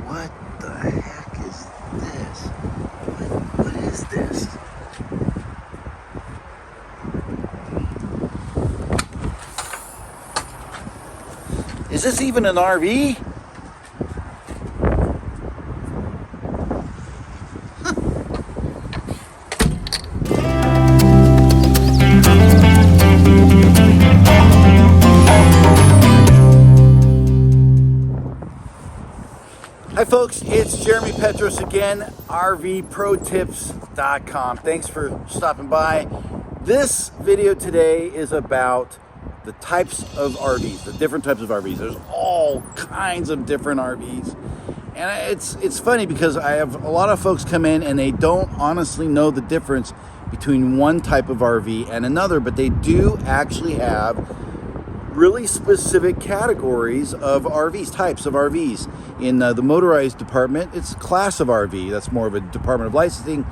What the heck is this? What is this? Is this even an RV? Hi folks, it's Jeremy Petros again, RVProTips.com. Thanks for stopping by. This video today is about the types of RVs, the different types of RVs. There's all kinds of different RVs. And it's funny because I have a lot of folks come in and they don't honestly know the difference between one type of RV and another, but they do actually have really specific categories of RVs, types of RVs. In the motorized department, it's class of RV. That's more of a Department of Licensing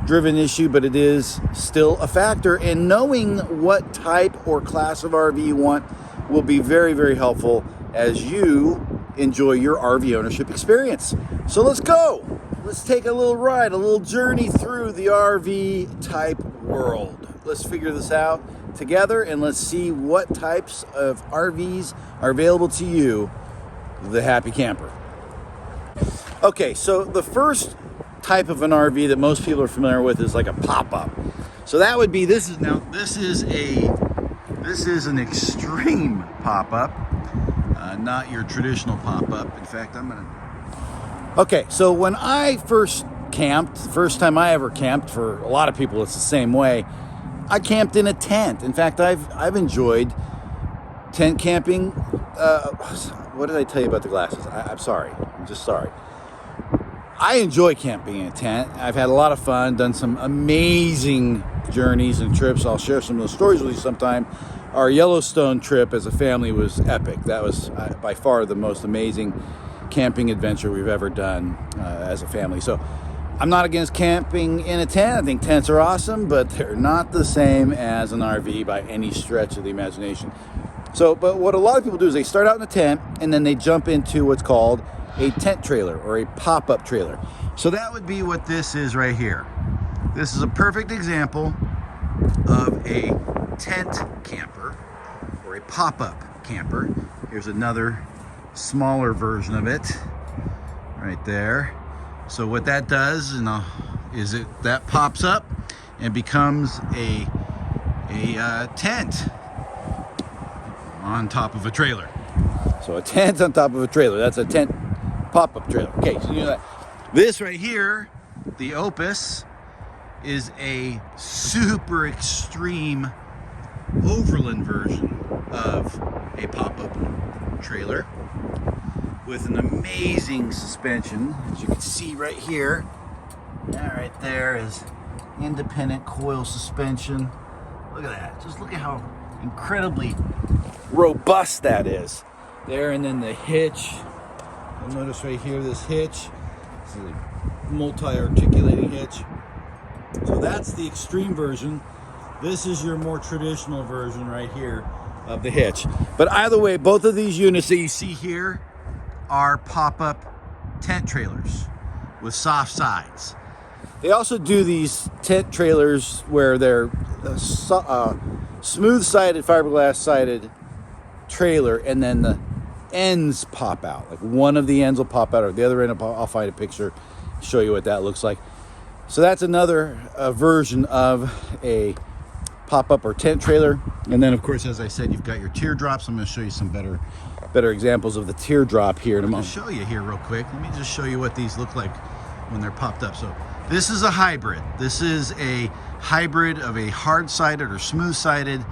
driven issue, but it is still a factor. And knowing what type or class of RV you want will be very, very helpful as you enjoy your RV ownership experience. So let's go. Let's take a little ride, a little journey through the RV type world. Let's figure this out together and let's see what types of RVs are available to you, the happy camper. Okay, so the first type of an RV that most people are familiar with is like a pop-up. So that would be, this is an extreme pop-up, not your traditional pop-up. In fact, okay, so when I first camped, the first time I ever camped, for a lot of people it's the same way, I camped in a tent. In fact, I've enjoyed tent camping. What did I tell you about the glasses? I'm sorry. I'm just sorry. I enjoy camping in a tent. I've had a lot of fun, done some amazing journeys and trips. I'll share some of those stories with you sometime. Our Yellowstone trip as a family was epic. That was by far the most amazing camping adventure we've ever done as a family. So I'm not against camping in a tent. I think tents are awesome, but they're not the same as an RV by any stretch of the imagination. So, but what a lot of people do is they start out in a tent and then they jump into what's called a tent trailer or a pop-up trailer. So that would be what this is right here. This is a perfect example of a tent camper or a pop-up camper. Here's another smaller version of it right there. So what that does is that pops up and becomes a tent on top of a trailer. So a tent on top of a trailer. That's a tent pop-up trailer. Okay, so you know that. This right here, the Opus, is a super extreme Overland version of a pop-up trailer with an amazing suspension, as you can see right here. That right there is independent coil suspension. Look at that. Just look at how incredibly robust that is. There, and then the hitch. You'll notice right here this hitch. This is a multi-articulating hitch. So that's the extreme version. This is your more traditional version right here of the hitch. But either way, both of these units that you see here are pop-up tent trailers with soft sides. They also do these tent trailers where they're smooth-sided, fiberglass-sided trailer, and then the ends pop out. Like one of the ends will pop out, or the other end, I'll find a picture, show you what that looks like. So that's another version of a pop-up or tent trailer. And then, of course, as I said, you've got your teardrops. I'm going to show you some better examples of the teardrop here in a moment. I'll show you here real quick. Let me just show you what these look like when they're popped up. So this is a hybrid. This is a hybrid of a hard-sided or smooth-sided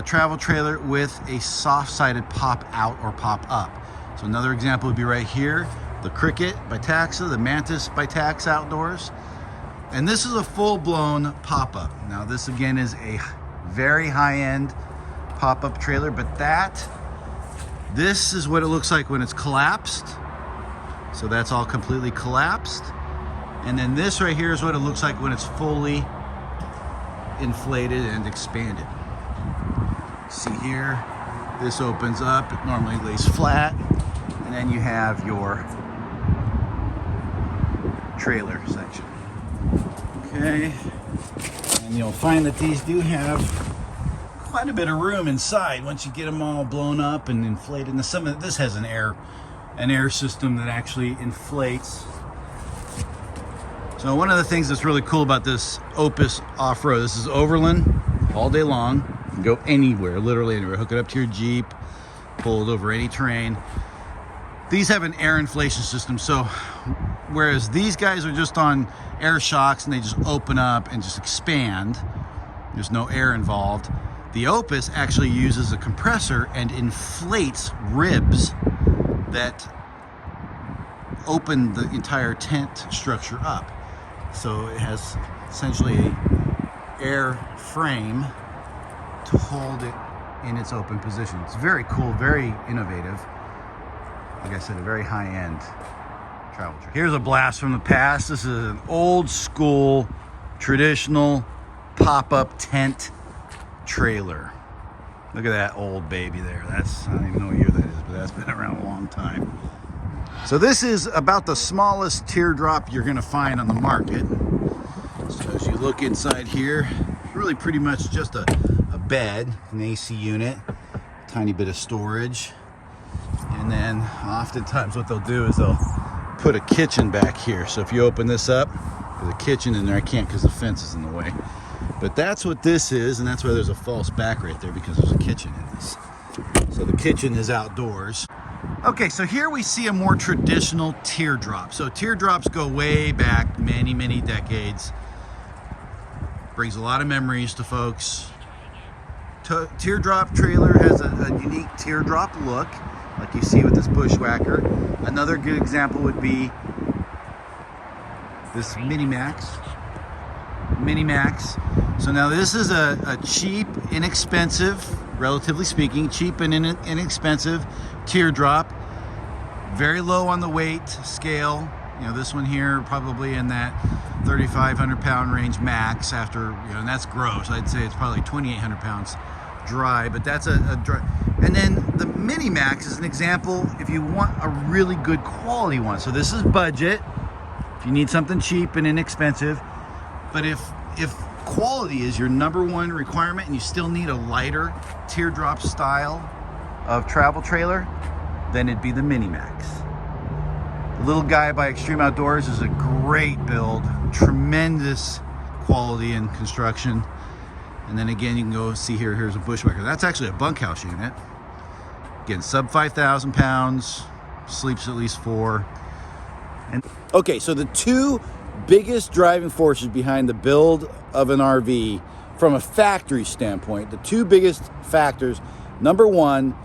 travel trailer with a soft-sided pop out or pop up. So another example would be right here, the Cricket by Taxa, the Mantis by Tax Outdoors. And this is a full-blown pop-up. Now this again is a very high-end pop-up trailer, but this is what it looks like when it's collapsed. So that's all completely collapsed. And then this right here is what it looks like when it's fully inflated and expanded. See here, this opens up, it normally lays flat, and then you have your trailer section. Okay, and you'll find that these do have quite a bit of room inside once you get them all blown up and inflated. And some of this has an air system that actually inflates. So one of the things that's really cool about this Opus off-road, this is Overland all day long. You can go anywhere, literally anywhere. Hook it up to your Jeep, pull it over any terrain. These have an air inflation system, so whereas these guys are just on air shocks and they just open up and just expand, there's no air involved. The Opus actually uses a compressor and inflates ribs that open the entire tent structure up. So it has essentially an air frame to hold it in its open position. It's very cool, very innovative. Like I said, a very high-end travel trailer. Here's a blast from the past. This is an old school, traditional pop-up tent trailer. Look at that old baby there. That's, I don't even know what year that is, but that's been around a long time. So this is about the smallest teardrop you're gonna find on the market. So as you look inside here, really pretty much just a bed, an AC unit, tiny bit of storage. And then oftentimes what they'll do is they'll put a kitchen back here. So if you open this up, there's a kitchen in there. I can't because the fence is in the way. But that's what this is, and that's why there's a false back right there, because there's a kitchen in this. So the kitchen is outdoors. Okay, so here we see a more traditional teardrop. So teardrops go way back many, many decades. Brings a lot of memories to folks. Teardrop trailer has a unique teardrop look, like you see with this Bushwhacker. Another good example would be this Mini-Max. So now this is a cheap, inexpensive, relatively speaking, cheap and inexpensive teardrop. Very low on the weight scale. You know, this one here probably in that 3,500 pound range max after, you know, and that's gross. I'd say it's probably 2,800 pounds dry, but that's a dry. And then the Mini-Max is an example if you want a really good quality one. So this is budget, if you need something cheap and inexpensive. But if quality is your number one requirement and you still need a lighter teardrop style of travel trailer, then it'd be the Mini-Max. The Little Guy by Extreme Outdoors is a great build, tremendous quality and construction. And then again, you can go see here's a Bushwhacker. That's actually a bunkhouse unit. Again, sub 5,000 pounds, sleeps at least 4. And okay, so the two biggest driving forces behind the build of an RV from a factory standpoint, the two biggest factors, number one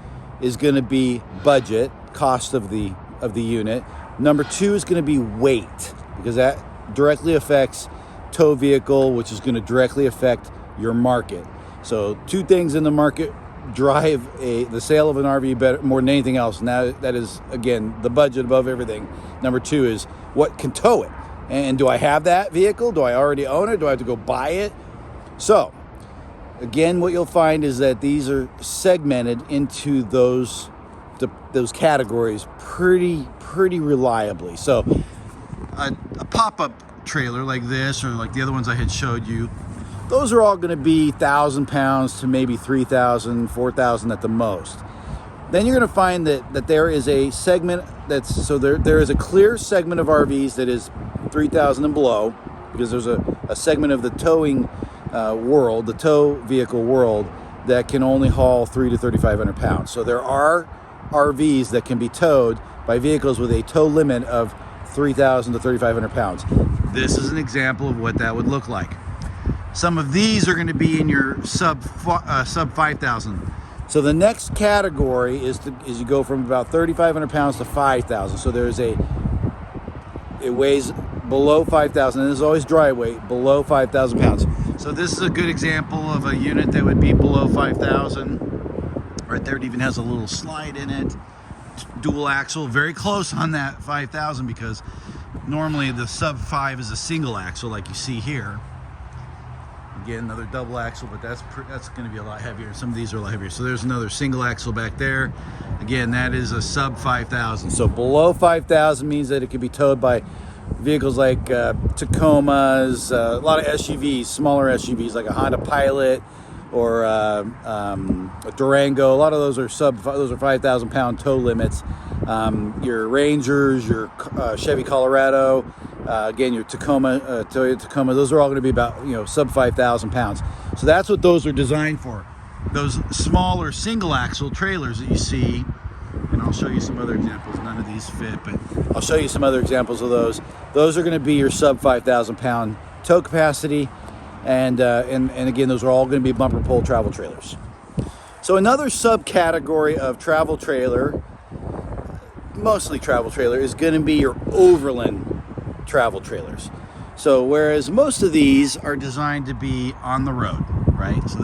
is going to be budget, cost of the unit. Number two is going to be weight, because that directly affects tow vehicle, which is going to directly affect your market. So two things in the market drive the sale of an RV better, more than anything else. Now that is, again, the budget above everything. Number two is what can tow it. And do I have that vehicle? Do I already own it? Do I have to go buy it? So, again, what you'll find is that these are segmented into those categories pretty reliably. So, a pop-up trailer like this, or like the other ones I had showed you, those are all going to be 1,000 pounds to maybe 3,000, 4,000 at the most. Then you're going to find that there is a segment there is a clear segment of RVs that is 3,000 and below, because there's a segment of the towing world, the tow vehicle world, that can only haul 3,000 to 3,500 pounds. So there are RVs that can be towed by vehicles with a tow limit of 3,000 to 3,500 pounds. This is an example of what that would look like. Some of these are going to be in your sub 5,000. So the next category is you go from about 3,500 pounds to 5,000. So there's it weighs below 5,000, and there's always dry weight below 5,000 pounds. So this is a good example of a unit that would be below 5,000. Right there, it even has a little slide in it. Dual axle, very close on that 5,000, because normally the sub 5 is a single axle like you see here. Again, another double axle, but that's going to be a lot heavier. Some of these are a lot heavier. So there's another single axle back there. Again, that is a sub 5,000. So below 5,000 means that it can be towed by vehicles like Tacomas, a lot of SUVs, smaller SUVs like a Honda Pilot or a Durango. A lot of those are those are 5,000 pound tow limits. Your Rangers, your Chevy Colorado, again your Tacoma, Toyota Tacoma. Those are all going to be about sub 5,000 pounds. So that's what those are designed for. Those smaller single axle trailers that you see, and I'll show you some other examples. None of these fit, but I'll show you some other examples of those. Those are going to be your sub 5,000 pound tow capacity, and again, those are all going to be bumper pull travel trailers. So another subcategory of travel trailer, mostly travel trailer, is going to be your Overland travel trailers. So whereas most of these are designed to be on the road, right? So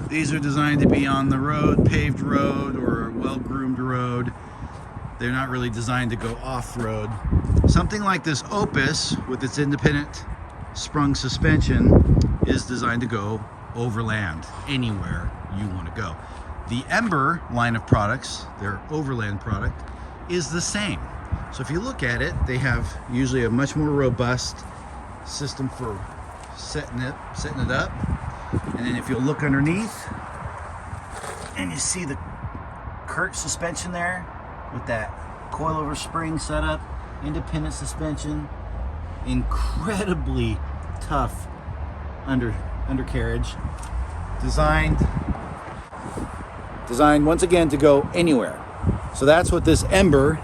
these are designed to be on the road, paved road or well-groomed road. They're not really designed to go off-road. Something like this Opus with its independent sprung suspension is designed to go overland, anywhere you want to go. The Ember line of products, their Overland product, is the same. So if you look at it, they have usually a much more robust system for setting it up. And then if you'll look underneath, and you see the Kurt suspension there with that coilover spring setup, independent suspension, incredibly tough undercarriage, designed once again to go anywhere. So that's what this Ember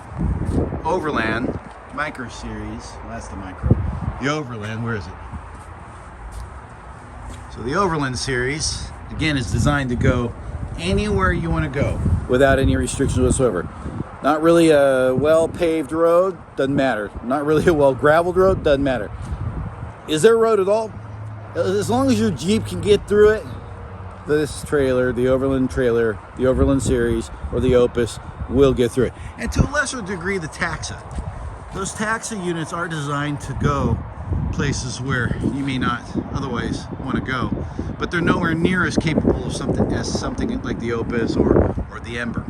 Overland Micro Series, well, that's the Micro. The Overland, where is it? So the Overland series, again, is designed to go anywhere you want to go without any restrictions whatsoever. Not really a well-paved road, doesn't matter. Not really a well-graveled road, doesn't matter. Is there a road at all? As long as your Jeep can get through it, this trailer, the Overland trailer, the Overland series, or the Opus will get through it. And to a lesser degree, the Taxa. Those Taxa units are designed to go places where you may not otherwise want to go, but they're nowhere near as capable of something like the Opus or the Ember.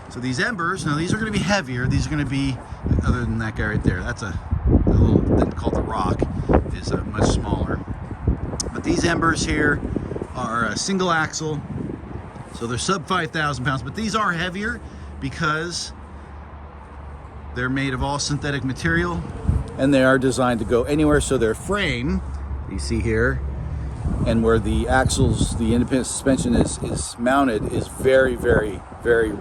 So these Embers, now these are going to be heavier. These are going to be, other than that guy right there, that's a little thing called the Rock, is much smaller. But these Embers here are a single axle, so they're sub 5,000 pounds, but these are heavier because they're made of all synthetic material, and they are designed to go anywhere. So their frame, you see here, and where the axles, the independent suspension is mounted, is very, very, very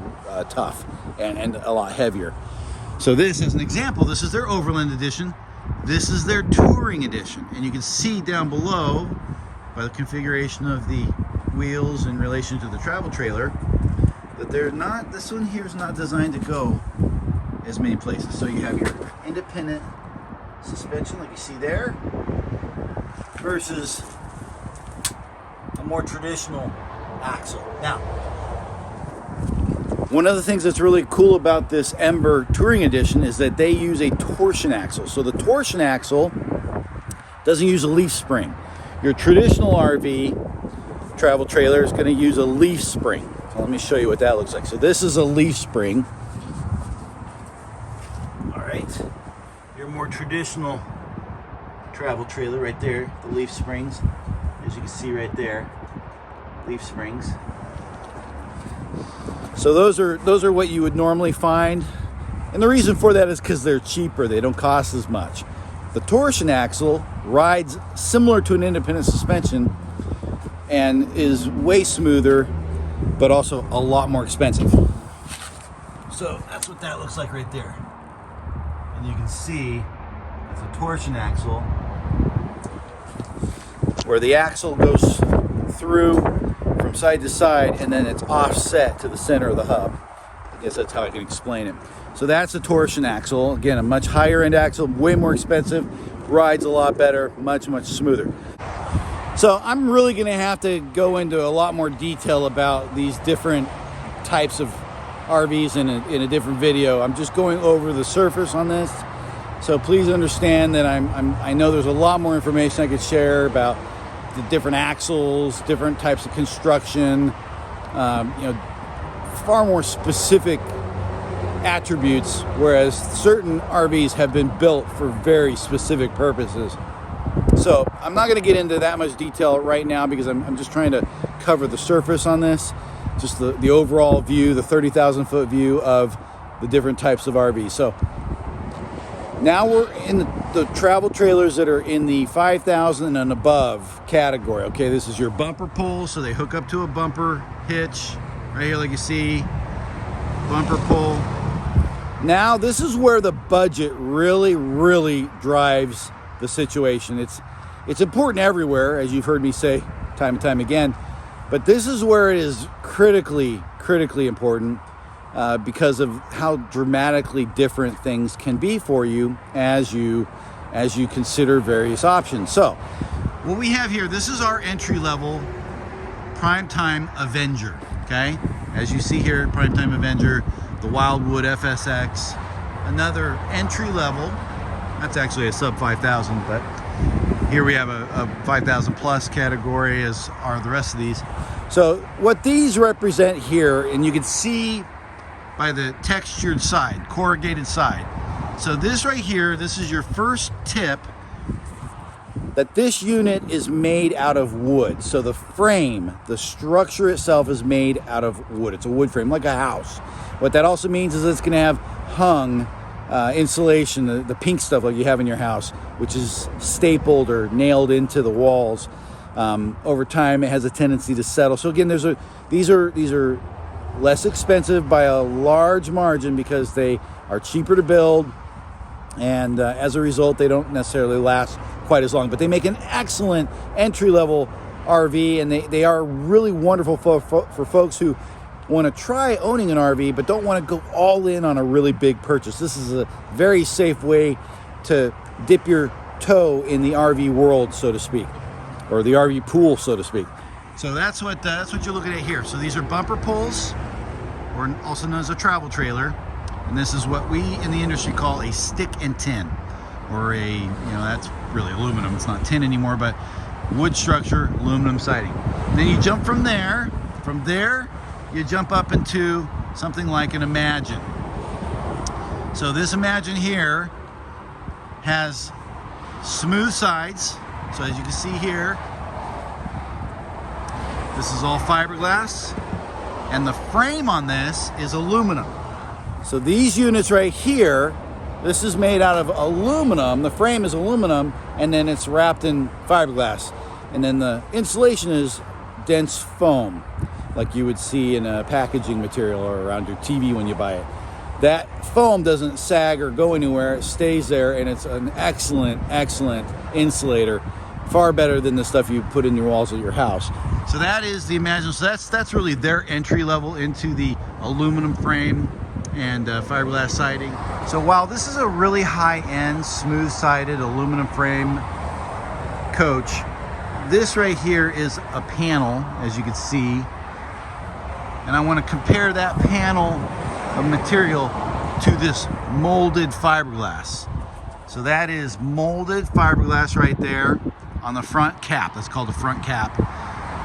tough and a lot heavier. So this, as an example, this is their Overland edition. This is their Touring edition, and you can see down below by the configuration of the wheels in relation to the travel trailer that they're not. This one here is not designed to go as many places. So you have your independent suspension like you see there versus a more traditional axle. Now, one of the things that's really cool about this Ember Touring Edition is that they use a torsion axle. So the torsion axle doesn't use a leaf spring. Your traditional RV travel trailer is going to use a leaf spring. So let me show you what that looks like. So this is a leaf spring. All right. Your more traditional travel trailer right there, the leaf springs, as you can see right there, leaf springs. So those are what you would normally find, and the reason for that is because they're cheaper. They don't cost as much. The torsion axle rides similar to an independent suspension and is way smoother, but also a lot more expensive. So that's what that looks like right there. And you can see it's a torsion axle where the axle goes through from side to side, and then it's offset to the center of the hub. I guess that's how I can explain it. So that's a torsion axle. Again, a much higher end axle, way more expensive, rides a lot better, much smoother. So I'm really gonna have to go into a lot more detail about these different types of RVs in a different video. I'm just going over the surface on this. So please understand that I know there's a lot more information I could share about the different axles, different types of construction, far more specific attributes, whereas certain RVs have been built for very specific purposes. So I'm not going to get into that much detail right now because I'm just trying to cover the surface on this, just the overall view, the 30,000 foot view of the different types of RVs. So now we're in the travel trailers that are in the 5,000 and above category. Okay, this is your bumper pull, so they hook up to a bumper hitch right here, like you see, bumper pull. Now this is where the budget really drives the situation. It's important everywhere, as you've heard me say time and time again, but this is where it is critically important because of how dramatically different things can be for you as you consider various options. So what we have here, this is our entry-level Primetime Avenger. Okay, as you see here, Primetime Avenger, the Wildwood FSX, another entry-level. That's actually a sub 5,000, but here we have a 5,000 plus category, as are the rest of these. So what these represent here, and you can see by the textured side, corrugated side. So this right here, this is your first tip that this unit is made out of wood. So the frame, the structure itself is made out of wood. It's a wood frame, like a house. What that also means is it's gonna have hung insulation, the pink stuff like you have in your house, which is stapled or nailed into the walls. Over time, it has a tendency to settle. So again, these are less expensive by a large margin because they are cheaper to build, and as a result, they don't necessarily last quite as long. But they make an excellent entry-level RV, and they are really wonderful for folks who want to try owning an RV but don't want to go all in on a really big purchase. This is a very safe way to dip your toe in the RV world, so to speak, or the RV pool, so to speak. So that's what you're looking at here. So these are bumper pulls, or also known as a travel trailer, and this is what we in the industry call a stick and tin, or that's really aluminum. It's not tin anymore, but wood structure, aluminum siding. And then you jump from there. From there, you jump up into something like an Imagine. So this Imagine here has smooth sides. So as you can see here, this is all fiberglass, and the frame on this is aluminum. So these units right here, this is made out of aluminum. The frame is aluminum, and then it's wrapped in fiberglass. And then the insulation is dense foam, like you would see in a packaging material or around your TV when you buy it. That foam doesn't sag or go anywhere. It stays there, and it's an excellent insulator. Far better than the stuff you put in your walls of your house. So that is the Imagine. So that's really their entry level into the aluminum frame and fiberglass siding. So while this is a really high-end, smooth-sided aluminum frame coach, this right here is a panel, as you can see, and I want to compare that panel of material to this molded fiberglass. So that is molded fiberglass right there on the front cap. That's called the front cap.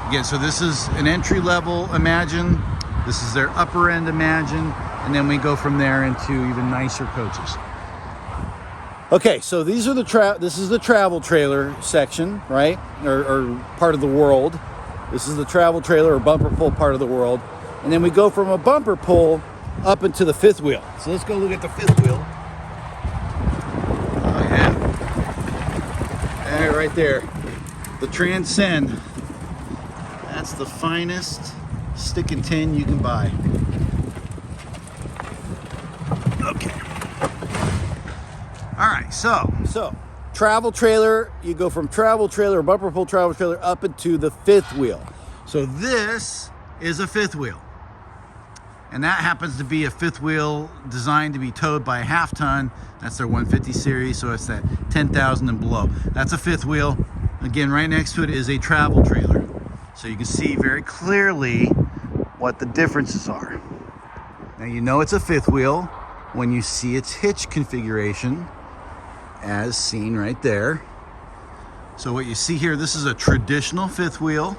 Again, so this is an entry-level Imagine. This is their upper-end Imagine, and then we go from there into even nicer coaches. Okay, so these are this is the travel trailer section, right? Or part of the world. This is the travel trailer or bumper pull part of the world. And then we go from a bumper pull up into the fifth wheel. So let's go look at the fifth wheel. Oh yeah. Right there. The Transcend. That's the finest stick and tin you can buy. Okay. All right, so travel trailer, you go from travel trailer, bumper pull travel trailer, up into the fifth wheel. So this is a fifth wheel. And that happens to be a fifth wheel designed to be towed by a half ton. That's their 150 series, so it's that 10,000 and below. That's a fifth wheel. Again, right next to it is a travel trailer. So you can see very clearly what the differences are. Now you know it's a fifth wheel when you see its hitch configuration, as seen right there. So what you see here, this is a traditional fifth wheel.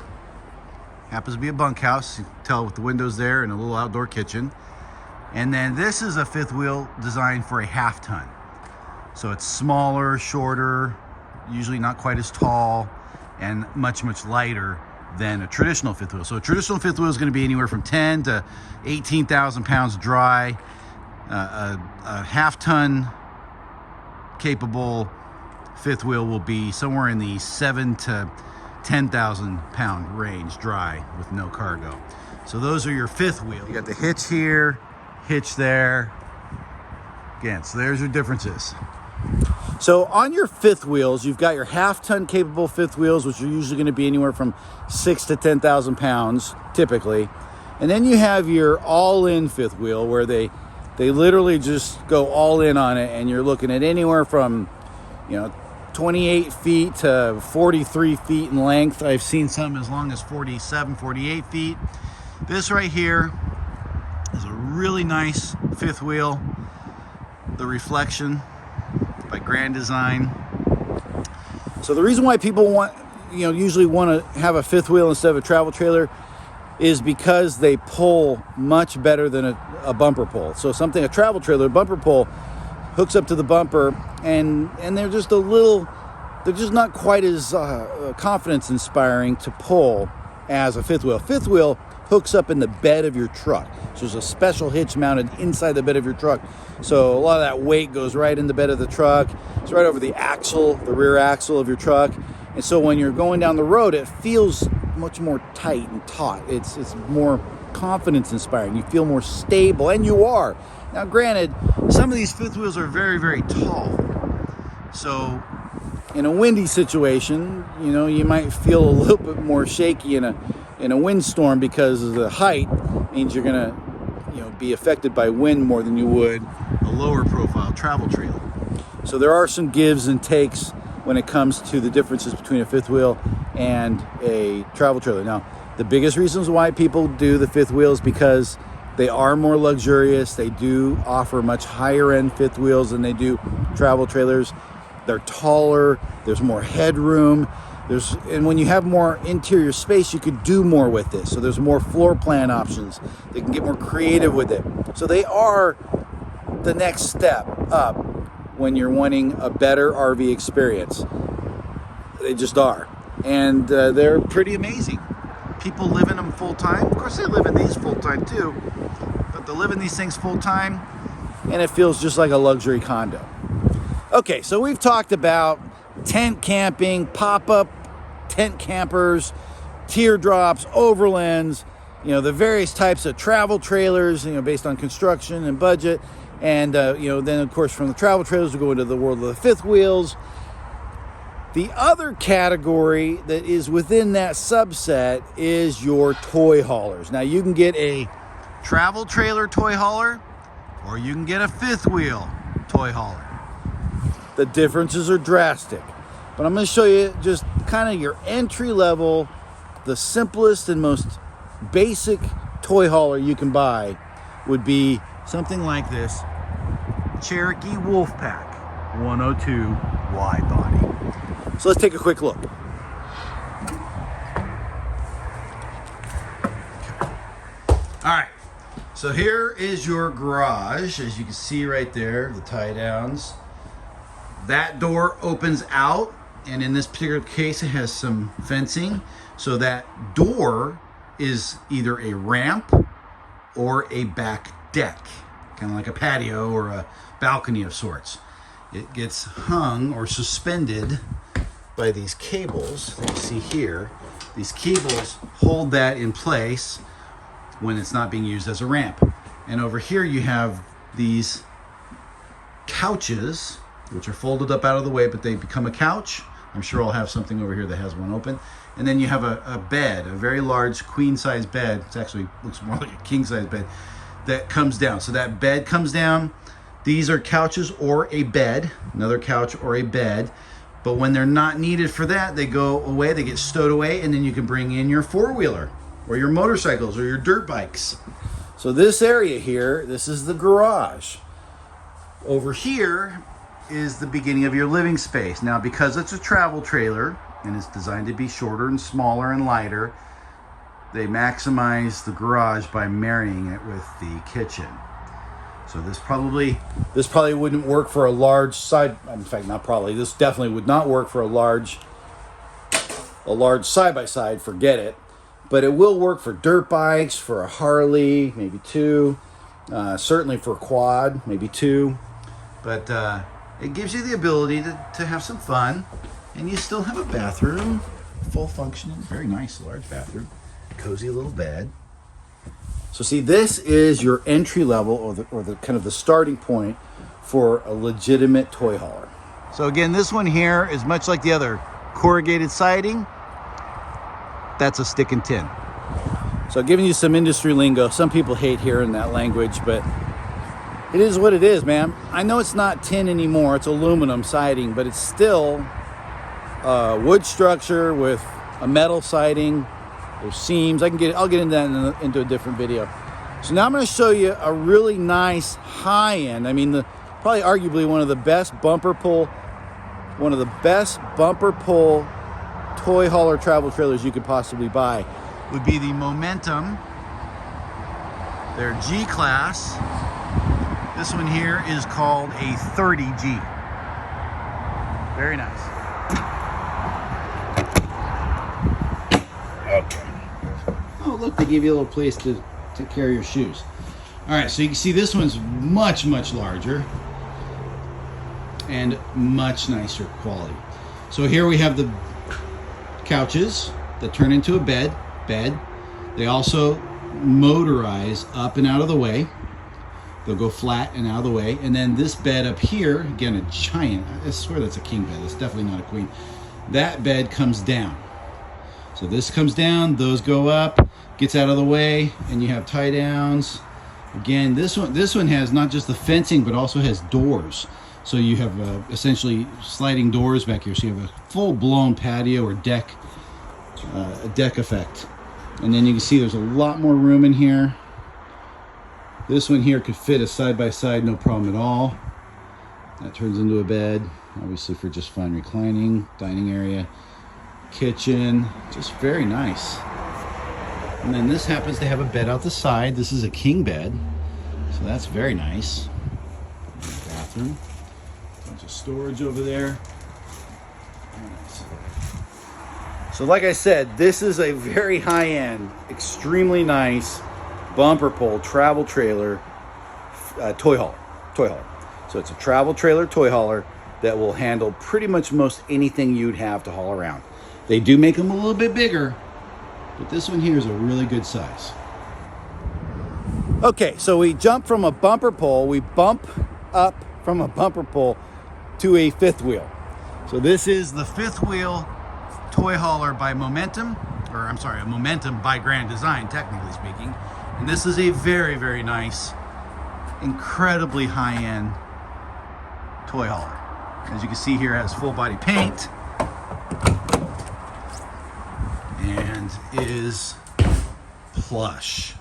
Happens to be a bunkhouse. You can tell with the windows there and a little outdoor kitchen. And then this is a fifth wheel designed for a half ton. So it's smaller, shorter, usually not quite as tall, and much, much lighter than a traditional fifth wheel. So a traditional fifth wheel is going to be anywhere from 10 to 18,000 pounds dry. A half ton capable fifth wheel will be somewhere in the 7 to 10,000 pound range dry with no cargo. So those are your fifth wheel. You got the hitch here, hitch there. Again, so there's your differences. So on your fifth wheels, you've got your half-ton capable fifth wheels, which are usually going to be anywhere from 6 to 10,000 pounds, typically. And then you have your all-in fifth wheel, where they literally just go all in on it, and you're looking at anywhere from, 28 feet to 43 feet in length. I've seen some as long as 47, 48 feet. This right here is a really nice fifth wheel. The Reflection by Grand Design. So the reason why people usually want to have a fifth wheel instead of a travel trailer is because they pull much better than a bumper pull. So a travel trailer bumper pull hooks up to the bumper, and they're just not quite as confidence inspiring to pull as a fifth wheel. Fifth wheel hooks up in the bed of your truck. So there's a special hitch mounted inside the bed of your truck. So a lot of that weight goes right in the bed of the truck. It's right over the rear axle of your truck. And so when you're going down the road, it feels much more tight and taut. It's more confidence inspiring. You feel more stable, and you are. Now granted, some of these fifth wheels are very, very tall. So in a windy situation, you might feel a little bit more shaky in a windstorm, because of the height means you're gonna be affected by wind more than you would a lower profile travel trailer. So there are some gives and takes when it comes to the differences between a fifth wheel and a travel trailer. Now, the biggest reasons why people do the fifth wheel is because they are more luxurious. They do offer much higher end fifth wheels than they do travel trailers. They're taller, there's more headroom. And when you have more interior space, you could do more with this. So there's more floor plan options. They can get more creative with it. So they are the next step up when you're wanting a better RV experience. They just are. And they're pretty amazing. People live in them full time. Of course, they live in these full time too. But they live in these things full time, and it feels just like a luxury condo. Okay, so we've talked about tent camping, pop-up tent campers, teardrops, overlands, the various types of travel trailers, based on construction and budget. And, then of course from the travel trailers we go into the world of the fifth wheels. The other category that is within that subset is your toy haulers. Now you can get a travel trailer toy hauler, or you can get a fifth wheel toy hauler. The differences are drastic, but I'm going to show you just kind of your entry level, the simplest and most basic toy hauler you can buy would be something like this Cherokee Wolfpack 102 wide body. So let's take a quick look. All right, so here is your garage. As you can see right there, the tie downs. That door opens out, and in this particular case it has some fencing, so that door is either a ramp or a back deck, kind of like a patio or a balcony of sorts. It gets hung or suspended by these cables that you see here. These cables hold that in place when it's not being used as a ramp. And over here you have these couches, which are folded up out of the way, but they become a couch. I'm sure I'll have something over here that has one open. And then you have a bed, a very large queen size bed. It actually looks more like a king size bed that comes down. So that bed comes down. These are couches or a bed, another couch or a bed. But when they're not needed for that, they go away, they get stowed away, and then you can bring in your four-wheeler or your motorcycles or your dirt bikes. So this area here, this is the garage. Over here is the beginning of your living space. Now, because it's a travel trailer and it's designed to be shorter and smaller and lighter, they maximize the garage by marrying it with the kitchen. So this probably wouldn't work for a large side. In fact, not probably. This definitely would not work for a large side-by-side. Forget it. But it will work for dirt bikes, for a Harley, maybe 2. Certainly for a quad, maybe 2. But it gives you the ability to have some fun, and you still have a bathroom, full functioning, very nice large bathroom, cozy little bed. So see, this is your entry level, or the kind of the starting point for a legitimate toy hauler. So again, this one here is much like the other corrugated siding. That's a stick and tin. So giving you some industry lingo. Some people hate hearing that language, but it is what it is, man. I know it's not tin anymore, it's aluminum siding, but it's still a wood structure with a metal siding. There's seams. I'll get into that into a different video. So now I'm going to show you a really nice high-end, I mean, probably arguably one of the best bumper pull toy hauler travel trailers you could possibly buy would be the Momentum. Their G-Class. This one here is called a 30G. Very nice. Okay. Oh, look, they give you a little place to carry your shoes. All right, so you can see this one's much, much larger and much nicer quality. So here we have the couches that turn into a bed. They also motorize up and out of the way. They'll go flat and out of the way. And then this bed up here, again, a giant, I swear that's a king bed. It's definitely not a queen. That bed comes down. So this comes down, those go up, gets out of the way, and you have tie downs. Again, this one has not just the fencing, but also has doors. So you have essentially sliding doors back here. So you have a full-blown patio or deck, a deck effect. And then you can see there's a lot more room in here. This one here could fit a side-by-side, no problem at all. That turns into a bed, obviously for just fine reclining, dining area, kitchen, just very nice. And then this happens to have a bed out the side. This is a king bed, so that's very nice. Bathroom, bunch of storage over there. Very nice. So like I said, this is a very high-end, extremely nice bumper pull travel trailer toy hauler. So it's a travel trailer toy hauler that will handle pretty much most anything you'd have to haul around. They do make them a little bit bigger, but this one here is a really good size. Okay, so we jump from a bumper pull, we bump up from a bumper pull to a fifth wheel. So this is the fifth wheel toy hauler by Momentum, or I'm sorry, a Momentum by Grand Design, technically speaking. And this is a very, very nice, incredibly high-end toy hauler. As you can see here, it has full body paint and is plush.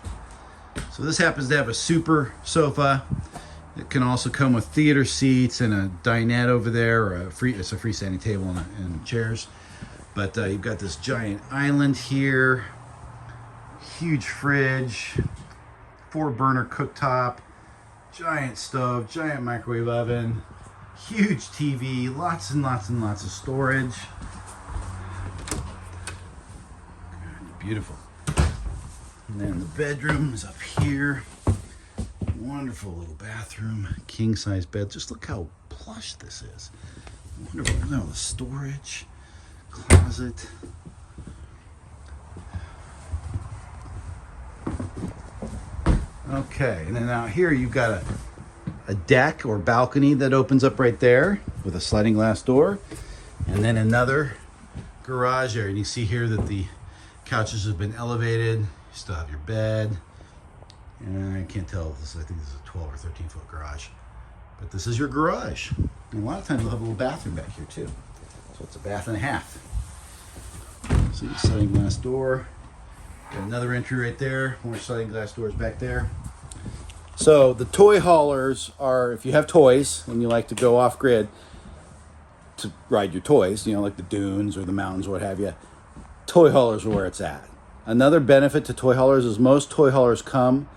So this happens to have a super sofa. It can also come with theater seats and a dinette over there, or it's a freestanding table and chairs. But you've got this giant island here, huge fridge, 4-burner cooktop, giant stove, giant microwave oven, huge TV, lots and lots and lots of storage. Beautiful. And then the bedroom is up here. Wonderful little bathroom, king size bed. Just look how plush this is. Wonderful. Look at all the storage, closet. Okay, and then out here you've got a deck or balcony that opens up right there with a sliding glass door, and then another garage area. And you see here that the couches have been elevated. You still have your bed. And I can't tell if this, I think this is a 12 or 13 foot garage, but this is your garage. And a lot of times you'll have a little bathroom back here too. So it's a bath and a half. So your sliding glass door. Got another entry right there. More sliding glass doors back there. So the toy haulers are, if you have toys and you like to go off grid to ride your toys, you know, like the dunes or the mountains or what have you, toy haulers are where it's at. Another benefit to toy haulers is most toy haulers come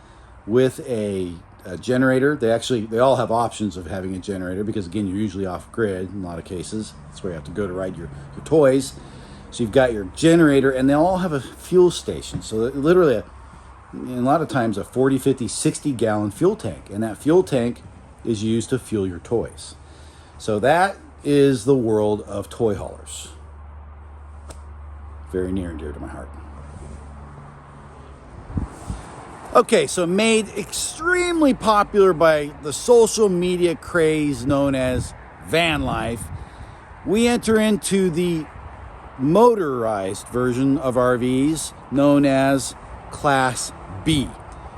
with a generator. They all have options of having a generator because, again, you're usually off grid in a lot of cases. That's where you have to go to ride your toys. So you've got your generator, and they all have a fuel station. So literally, a lot of times, a 40, 50, 60 gallon fuel tank. And that fuel tank is used to fuel your toys. So that is the world of toy haulers. Very near and dear to my heart. Okay, so made extremely popular by the social media craze known as van life, we enter into the motorized version of RVs known as Class B.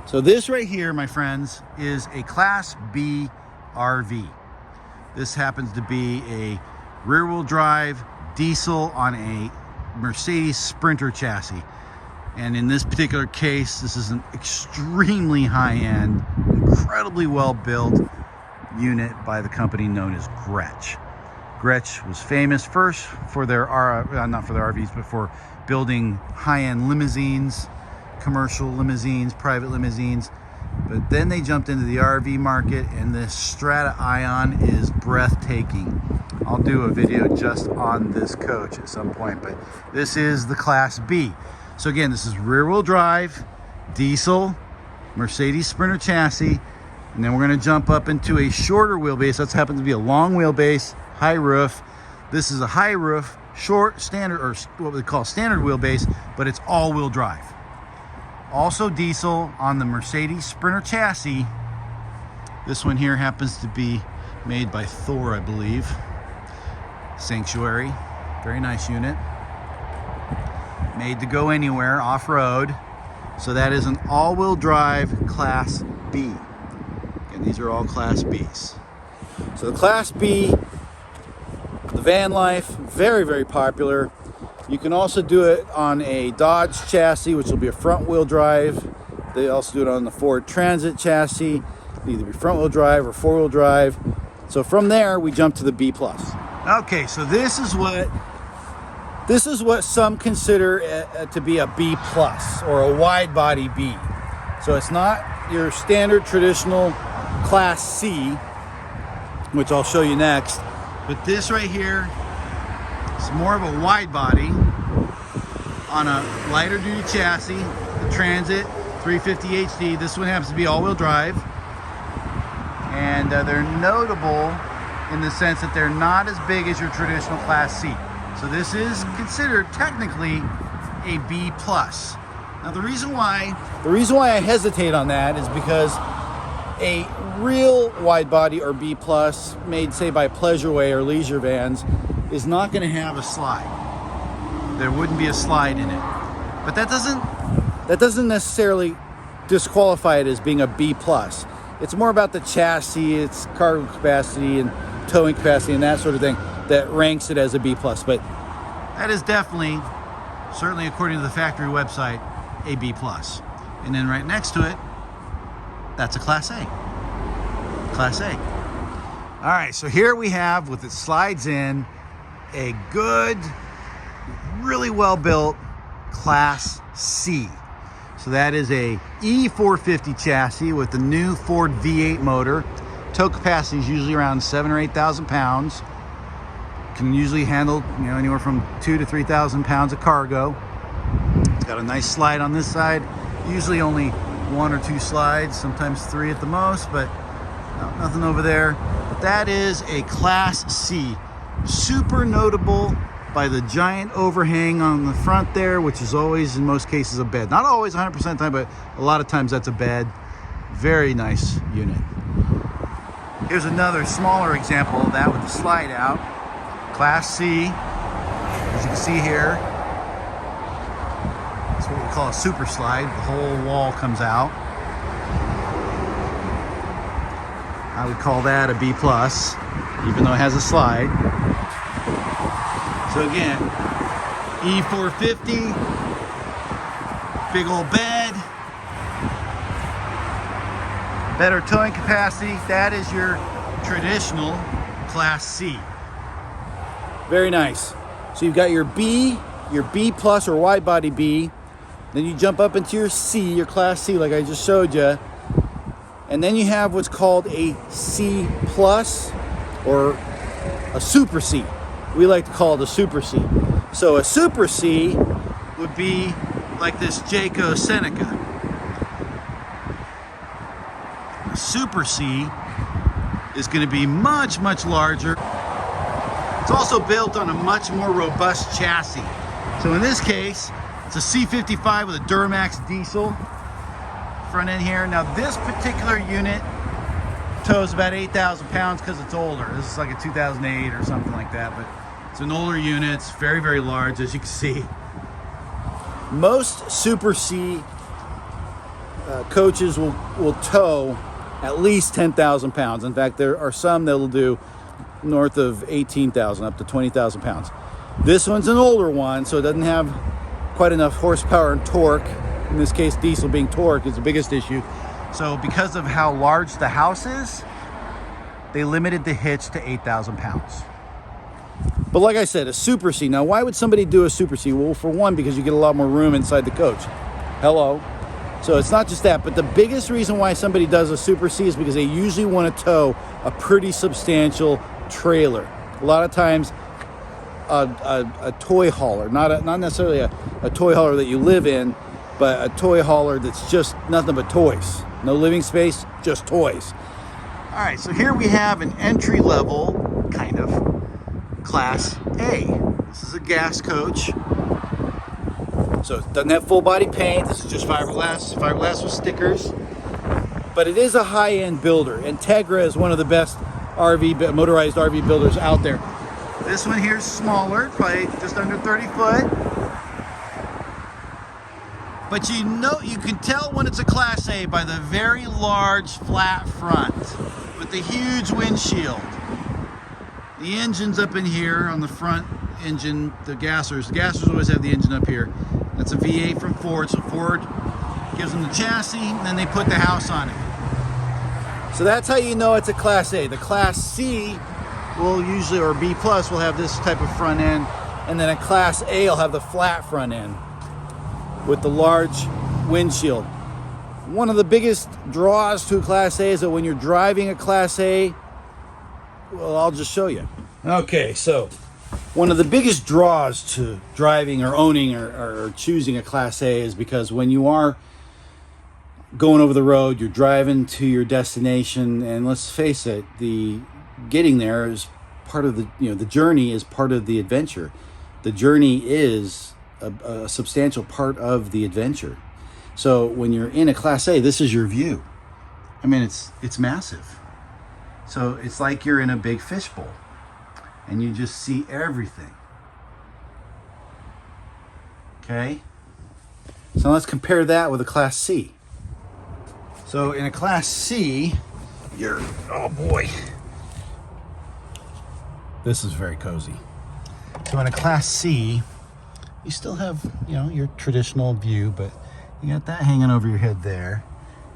So this right here, my friends, is a Class B RV. This happens to be a rear-wheel drive diesel on a Mercedes Sprinter chassis. And in this particular case, this is an extremely high-end, incredibly well-built unit by the company known as Gretsch. Gretsch was famous first for their, not for their RVs, but for building high-end limousines, commercial limousines, private limousines. But then they jumped into the RV market, and this Strata Ion is breathtaking. I'll do a video just on this coach at some point, but this is the Class B. So again, this is rear-wheel drive, diesel, Mercedes Sprinter chassis, and then we're going to jump up into a shorter wheelbase. That happens to be a long wheelbase, high roof. This is a high roof, short, standard, or what we call standard wheelbase, but it's all-wheel drive. Also diesel on the Mercedes Sprinter chassis. This one here happens to be made by Thor, I believe. Sanctuary, very nice unit. Made to go anywhere, off-road. So that is an all-wheel drive Class B. And these are all Class Bs. So the Class B, the van life, very, very popular. You can also do it on a Dodge chassis, which will be a front-wheel drive. They also do it on the Ford Transit chassis. It'll either be front-wheel drive or four-wheel drive. So from there, we jump to the B+. Okay, so this is what some consider to be a B+ or a wide body B. So it's not your standard traditional Class C, which I'll show you next. But this right here is more of a wide body on a lighter duty chassis, the Transit 350 HD. This one happens to be all-wheel drive. And they're notable in the sense that they're not as big as your traditional Class C. So this is considered technically a B+. Now the reason why I hesitate on that is because a real wide body or B+ made, say, by Pleasureway or Leisure Vans is not going to have a slide. There wouldn't be a slide in it. But that doesn't necessarily disqualify it as being a B+. It's more about the chassis, its cargo capacity and towing capacity and that sort of thing that ranks it as a B+. But that is definitely, certainly according to the factory website, a B+. And then right next to it, that's a Class A. Class A. All right, so here we have, with it slides in, a good, really well-built Class C. So that is a E450 chassis with the new Ford V8 motor. Tow capacity is usually around 7,000 or 8,000 pounds. Can usually handle, anywhere from 2,000 to 3,000 pounds of cargo. It's got a nice slide on this side. Usually only 1 or 2 slides, sometimes 3 at the most, but no, nothing over there. But that is a Class C. Super notable by the giant overhang on the front there, which is always, in most cases, a bed. Not always 100% of the time, but a lot of times that's a bed. Very nice unit. Here's another smaller example of that with the slide out. Class C, as you can see here. It's what we call a super slide. The whole wall comes out. I would call that a B+, even though it has a slide. So again, E450, big old bed, better towing capacity. That is your traditional Class C. Very nice. So you've got your B plus or wide body B. Then you jump up into your C, your Class C, like I just showed you. And then you have what's called a C plus or a Super C. We like to call it a Super C. So a Super C would be like this Jayco Seneca. A Super C is going to be much, much larger. It's also built on a much more robust chassis. So in this case, it's a C55 with a Duramax diesel front end here. Now this particular unit tows about 8,000 pounds because it's older. This is like a 2008 or something like that, but it's an older unit. It's very, very large, as you can see. Most Super C coaches will tow at least 10,000 pounds. In fact, there are some that will do north of 18,000, up to 20,000 pounds. This one's an older one, so it doesn't have quite enough horsepower and torque. In this case, diesel being torque is the biggest issue. So because of how large the house is, they limited the hitch to 8,000 pounds. But like I said, a Super C. Now, why would somebody do a Super C? Well, for one, because you get a lot more room inside the coach. Hello. So it's not just that, but the biggest reason why somebody does a Super C is because they usually want to tow a pretty substantial trailer. A lot of times, a toy hauler, not necessarily a toy hauler that you live in, but a toy hauler that's just nothing but toys. No living space, just toys. All right, so here we have an entry level, kind of, Class A. This is a gas coach. So it doesn't have full body paint. This is just fiberglass with stickers. But it is a high-end builder. Integra is one of the best motorized RV builders out there. This one here is smaller, probably just under 30 foot. But you can tell when it's a Class A by the very large flat front with the huge windshield. The engine's up in here on the front engine, the gassers. The gassers always have the engine up here. That's a V8 from Ford, so Ford gives them the chassis, and then they put the house on it. So that's how you know it's a Class A. The Class C will usually, or B plus, will have this type of front end, and then a Class A will have the flat front end with the large windshield. One of the biggest draws to a Class A is that when you're driving a Class A, well, I'll just show you. Okay, so one of the biggest draws to driving or owning or choosing a Class A is because when you are going over the road, you're driving to your destination, and let's face it, the getting there is part of the journey is part of the adventure. The journey is a substantial part of the adventure. So when you're in a Class A, this is your view. I mean, it's massive. So it's like you're in a big fishbowl and you just see everything. Okay? So let's compare that with a Class C. So in a Class C, oh boy. This is very cozy. So in a Class C, you still have, your traditional view, but you got that hanging over your head there.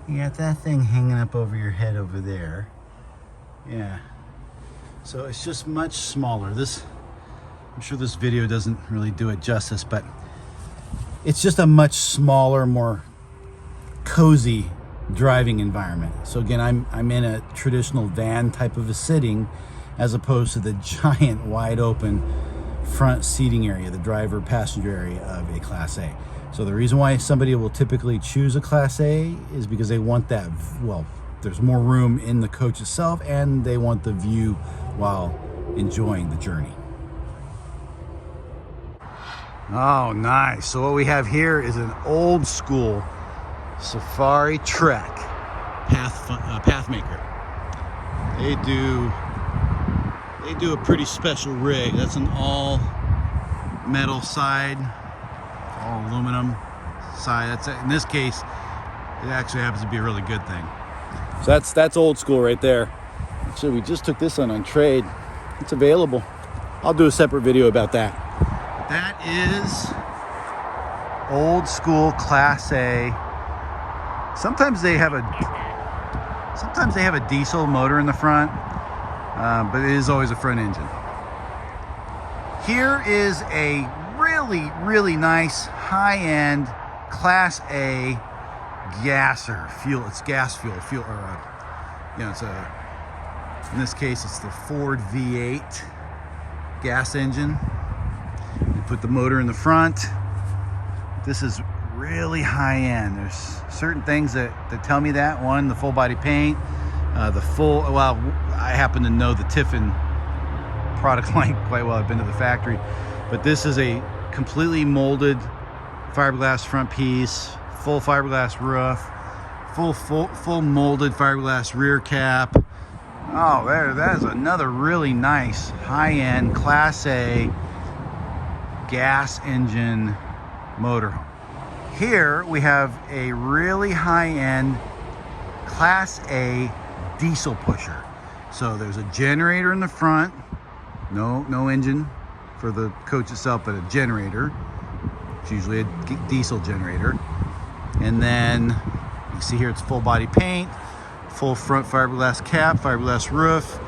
You got that thing hanging up over your head over there. Yeah. So it's just much smaller. I'm sure this video doesn't really do it justice, but it's just a much smaller, more cozy driving environment. So again, I'm in a traditional van type of a sitting as opposed to the giant wide open front seating area, the driver passenger area of a Class A. So the reason why somebody will typically choose a Class A is because they want that, well, there's more room in the coach itself and they want the view while enjoying the journey. Oh, nice. So what we have here is an old school Safari Trek Pathmaker. They do a pretty special rig. That's an all metal side, all aluminum side. In this case, it actually happens to be a really good thing. So that's old school right there. Actually, we just took this on trade. It's available. I'll do a separate video about that. That is old school Class A. Sometimes they have a diesel motor in the front, but it is always a front engine. Here is a really, really nice high-end Class A gas or fuel. It's gas fuel. It's in this case, it's the Ford V8 gas engine. You put the motor in the front. This is really high end. There's certain things that tell me that. One, the full body paint, I happen to know the Tiffin product line quite well. I've been to the factory, but this is a completely molded fiberglass front piece, full fiberglass roof, full molded fiberglass rear cap. Oh, that is another really nice high-end Class A gas engine motorhome. Here we have a really high-end Class A diesel pusher. So there's a generator in the front, no engine for the coach itself, but a generator. It's usually a diesel generator. And then you see here it's full body paint, full front fiberglass cap, fiberglass roof.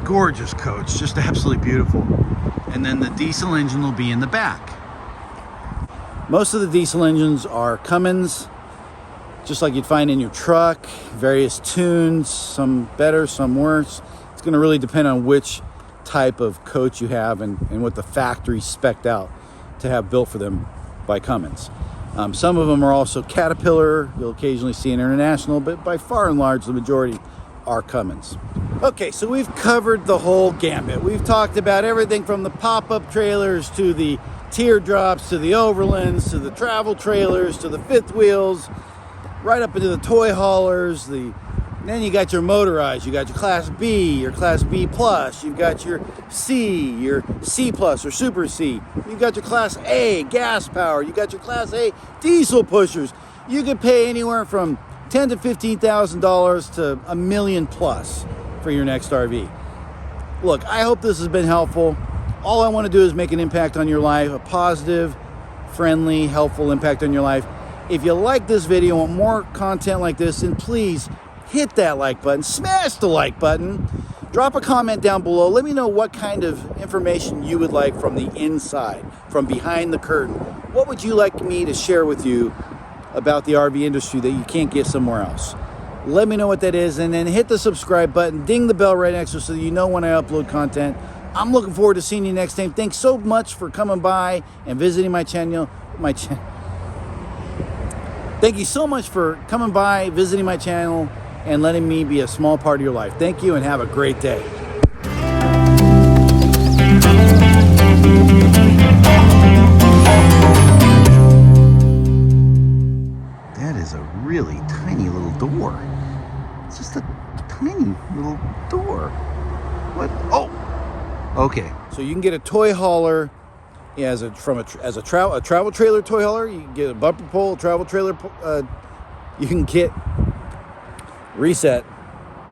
Gorgeous coach, just absolutely beautiful. And then the diesel engine will be in the back. Most of the diesel engines are Cummins, just like you'd find in your truck, various tunes, some better, some worse. It's going to really depend on which type of coach you have and what the factory spec'd out to have built for them by Cummins. Some of them are also Caterpillar. You'll occasionally see an International, but by far and large, the majority are Cummins. Okay, so we've covered the whole gambit. We've talked about everything from the pop-up trailers to the teardrops to the Overlands to the travel trailers to the fifth wheels, right up into the toy haulers. Then you got your motorized. You got your Class B, your Class B plus. You've got your C plus or Super C. You've got your Class A gas power. You got your Class A diesel pushers. You could pay anywhere from $10,000 to $15,000 to $1 million plus for your next RV. Look, I hope this has been helpful. All I want to do is make an impact on your life, a positive, friendly, helpful impact on your life. If you like this video, want more content like this, then please hit that like button, smash the like button, drop a comment down below. Let me know what kind of information you would like from the inside, from behind the curtain. What would you like me to share with you about the RV industry that you can't get somewhere else? Let me know what that is, and then hit the subscribe button, ding the bell right next to it so that you know when I upload content. I'm looking forward to seeing you next time. Thanks so much for coming by and visiting my channel. Thank you so much for coming by, visiting my channel, and letting me be a small part of your life. Thank you and have a great day. That is a really tiny little door. It's just a tiny little door. What? Oh! Okay. So you can get a toy hauler as a travel trailer toy hauler. You can get a bumper pole, travel trailer. You can get reset